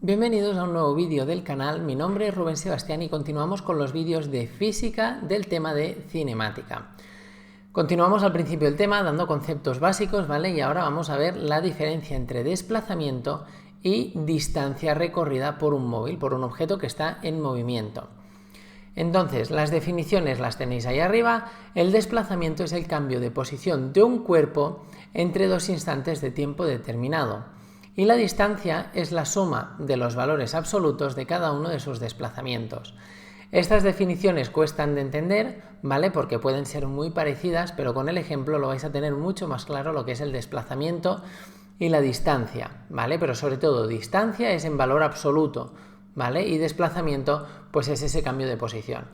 Bienvenidos a un nuevo vídeo del canal. Mi nombre es Rubén Sebastián y continuamos con los vídeos de física del tema de cinemática. Continuamos al principio del tema dando conceptos básicos, ¿vale? Y ahora vamos a ver la diferencia entre desplazamiento y distancia recorrida por un móvil, por un objeto que está en movimiento. Entonces, las definiciones las tenéis ahí arriba. El desplazamiento es el cambio de posición de un cuerpo entre dos instantes de tiempo determinado. Y la distancia es la suma de los valores absolutos de cada uno de sus desplazamientos. Estas definiciones cuestan de entender, ¿vale? Porque pueden ser muy parecidas, pero con el ejemplo lo vais a tener mucho más claro lo que es el desplazamiento y la distancia, ¿vale? Pero sobre todo distancia es en valor absoluto, ¿vale? Y desplazamiento pues es ese cambio de posición.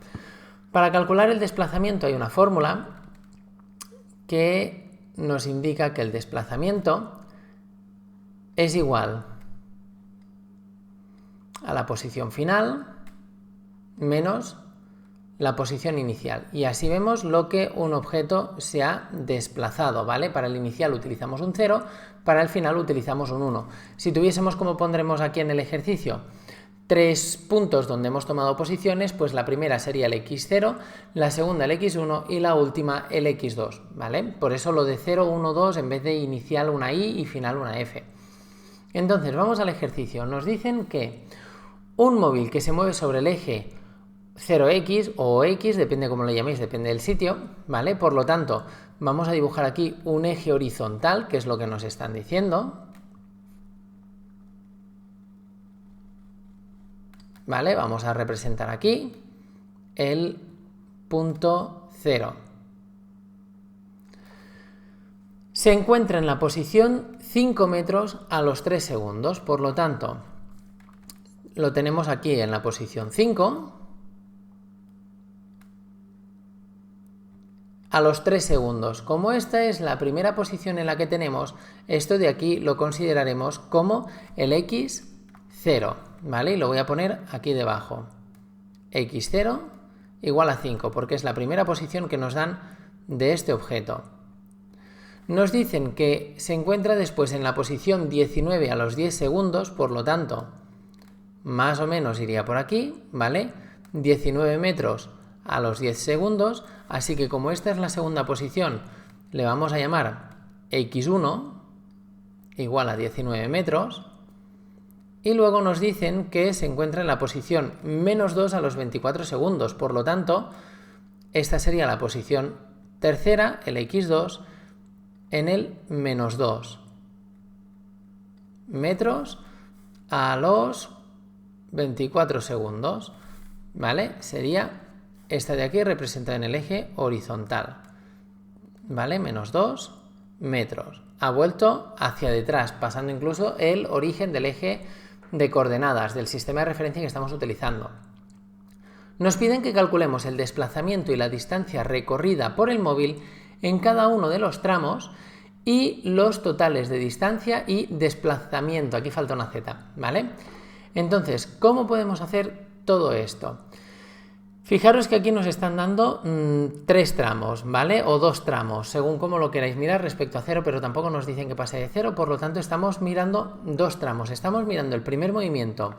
Para calcular el desplazamiento hay una fórmula que nos indica que el desplazamiento es igual a la posición final menos la posición inicial. Y así vemos lo que un objeto se ha desplazado, ¿vale? Para el inicial utilizamos un 0, para el final utilizamos un 1. Si tuviésemos, como pondremos aquí en el ejercicio, 3 puntos donde hemos tomado posiciones, pues la primera sería el x0, la segunda el x1 y la última el x2, ¿vale? Por eso lo de 0, 1, 2 en vez de inicial una i y final una f. Entonces, vamos al ejercicio. Nos dicen que un móvil que se mueve sobre el eje 0x o x, depende cómo lo llaméis, depende del sitio, ¿vale? Por lo tanto, vamos a dibujar aquí un eje horizontal, que es lo que nos están diciendo, ¿vale? Vamos a representar aquí el punto 0. Se encuentra en la posición 5 metros a los 3 segundos, por lo tanto, lo tenemos aquí en la posición 5 a los 3 segundos. Como esta es la primera posición en la que tenemos, esto de aquí lo consideraremos como el x0, ¿vale? Y lo voy a poner aquí debajo. x0 igual a 5, porque es la primera posición que nos dan de este objeto. Nos dicen que se encuentra después en la posición 19 a los 10 segundos, por lo tanto, más o menos iría por aquí, ¿vale? 19 metros a los 10 segundos, así que como esta es la segunda posición, le vamos a llamar x1 igual a 19 metros, y luego nos dicen que se encuentra en la posición menos 2 a los 24 segundos, por lo tanto, esta sería la posición tercera, el x2, en el menos 2 metros a los 24 segundos, ¿vale? Sería esta de aquí representada en el eje horizontal, ¿vale? Menos 2 metros. Ha vuelto hacia detrás, pasando incluso el origen del eje de coordenadas del sistema de referencia que estamos utilizando. Nos piden que calculemos el desplazamiento y la distancia recorrida por el móvil en cada uno de los tramos y los totales de distancia y desplazamiento. Aquí falta una z, ¿vale? Entonces, ¿cómo podemos hacer todo esto? Fijaros que aquí nos están dando 3 tramos, ¿vale? O 2 tramos, según cómo lo queráis mirar respecto a 0, pero tampoco nos dicen que pase de 0, por lo tanto estamos mirando 2 tramos. Estamos mirando el primer movimiento,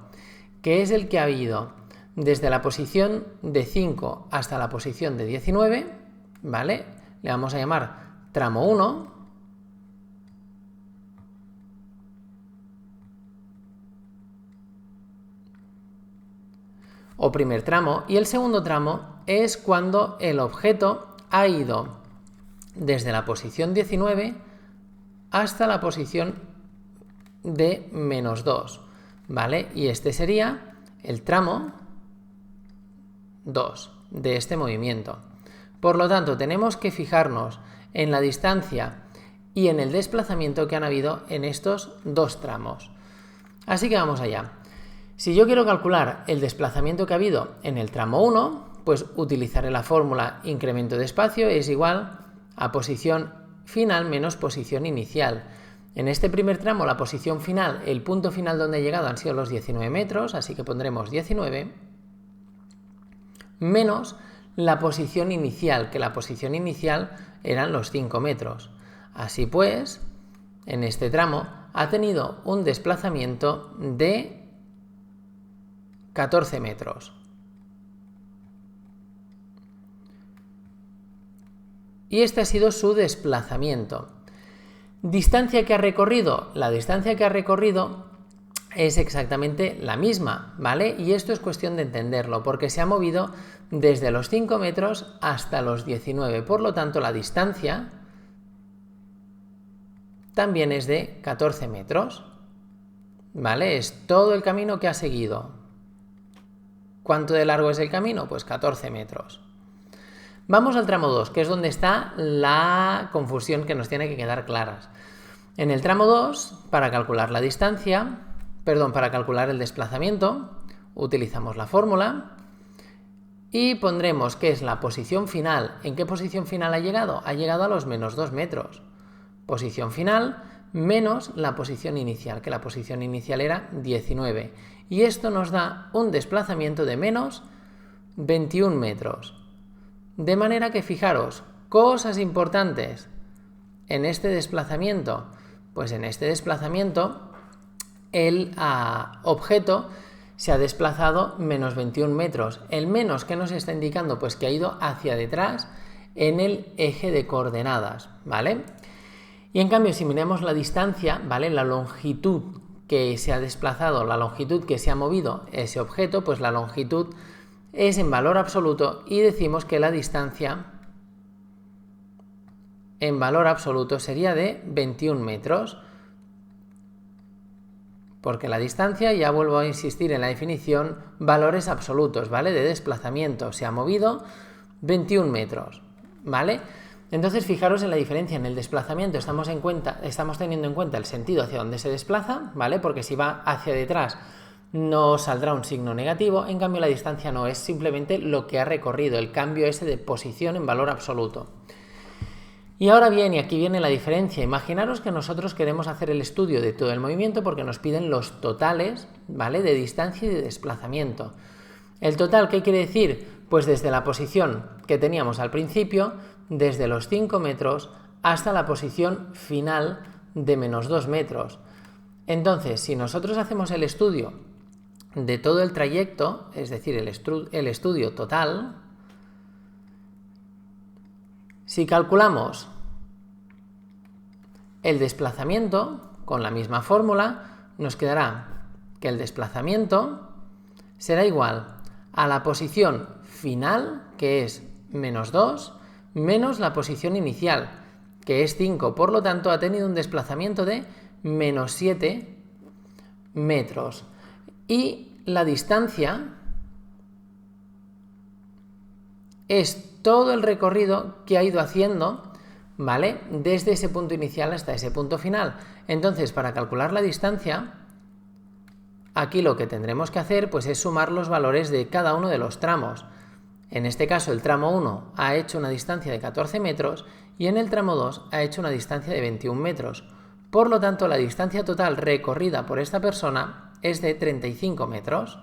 que es el que ha habido desde la posición de 5 hasta la posición de 19, ¿vale? Le vamos a llamar tramo 1. O primer tramo, y el segundo tramo es cuando el objeto ha ido desde la posición 19 hasta la posición de menos 2, ¿vale? Y este sería el tramo 2 de este movimiento. Por lo tanto, tenemos que fijarnos en la distancia y en el desplazamiento que han habido en estos 2 tramos. Así que vamos allá. Si yo quiero calcular el desplazamiento que ha habido en el tramo 1, pues utilizaré la fórmula incremento de espacio es igual a posición final menos posición inicial. En este primer tramo, la posición final, el punto final donde he llegado han sido los 19 metros, así que pondremos 19 menos la posición inicial, que la posición inicial eran los 5 metros. Así pues, en este tramo ha tenido un desplazamiento de 14 metros. Y este ha sido su desplazamiento. ¿Distancia que ha recorrido? La distancia que ha recorrido es exactamente la misma, ¿vale? Y esto es cuestión de entenderlo, porque se ha movido desde los 5 metros hasta los 19. Por lo tanto, la distancia también es de 14 metros, ¿vale? Es todo el camino que ha seguido. ¿Cuánto de largo es el camino? Pues 14 metros. Vamos al tramo 2, que es donde está la confusión que nos tiene que quedar claras. En el tramo 2, para calcular la distancia, para calcular el desplazamiento, utilizamos la fórmula y pondremos qué es la posición final. ¿En qué posición final ha llegado? Ha llegado a los menos 2 metros. Posición final menos la posición inicial, que la posición inicial era 19. Y esto nos da un desplazamiento de menos 21 metros. De manera que fijaros, cosas importantes en este desplazamiento. Pues en este desplazamiento el objeto se ha desplazado menos 21 metros. El menos, ¿qué nos está indicando? Pues que ha ido hacia detrás en el eje de coordenadas, ¿vale? Y en cambio, si miramos la distancia, ¿vale? La longitud que se ha desplazado, la longitud que se ha movido ese objeto, pues la longitud es en valor absoluto y decimos que la distancia en valor absoluto sería de 21 metros. Porque la distancia, ya vuelvo a insistir en la definición, valores absolutos, ¿vale? De desplazamiento, se ha movido 21 metros, ¿vale? Entonces, fijaros en la diferencia. En el desplazamiento estamos teniendo en cuenta el sentido hacia donde se desplaza, ¿vale? Porque si va hacia detrás no saldrá un signo negativo, en cambio la distancia no, es simplemente lo que ha recorrido, el cambio ese de posición en valor absoluto. Y ahora bien, y aquí viene la diferencia, imaginaros que nosotros queremos hacer el estudio de todo el movimiento porque nos piden los totales, ¿vale? De distancia y de desplazamiento. ¿El total qué quiere decir? Pues desde la posición que teníamos al principio, desde los 5 metros hasta la posición final de menos 2 metros. Entonces, si nosotros hacemos el estudio de todo el trayecto, es decir, el estudio total, si calculamos el desplazamiento con la misma fórmula, nos quedará que el desplazamiento será igual a la posición final, que es menos 2, menos la posición inicial, que es 5. Por lo tanto, ha tenido un desplazamiento de menos 7 metros. Y la distancia es todo el recorrido que ha ido haciendo, ¿vale? Desde ese punto inicial hasta ese punto final. Entonces, para calcular la distancia, aquí lo que tendremos que hacer pues, es sumar los valores de cada uno de los tramos. En este caso, el tramo 1 ha hecho una distancia de 14 metros y en el tramo 2 ha hecho una distancia de 21 metros. Por lo tanto, la distancia total recorrida por esta persona es de 35 metros.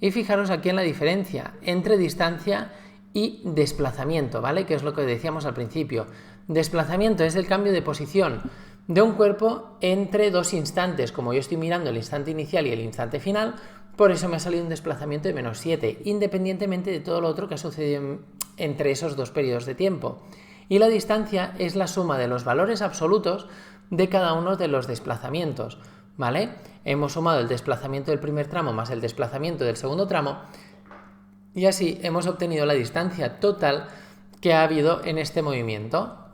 Y fijaros aquí en la diferencia entre distancia y desplazamiento, ¿vale? Que es lo que decíamos al principio. Desplazamiento es el cambio de posición de un cuerpo entre dos instantes. Como yo estoy mirando el instante inicial y el instante final, por eso me ha salido un desplazamiento de menos 7, independientemente de todo lo otro que ha sucedido entre esos dos periodos de tiempo. Y la distancia es la suma de los valores absolutos de cada uno de los desplazamientos, ¿vale? Hemos sumado el desplazamiento del primer tramo más el desplazamiento del segundo tramo y así hemos obtenido la distancia total que ha habido en este movimiento.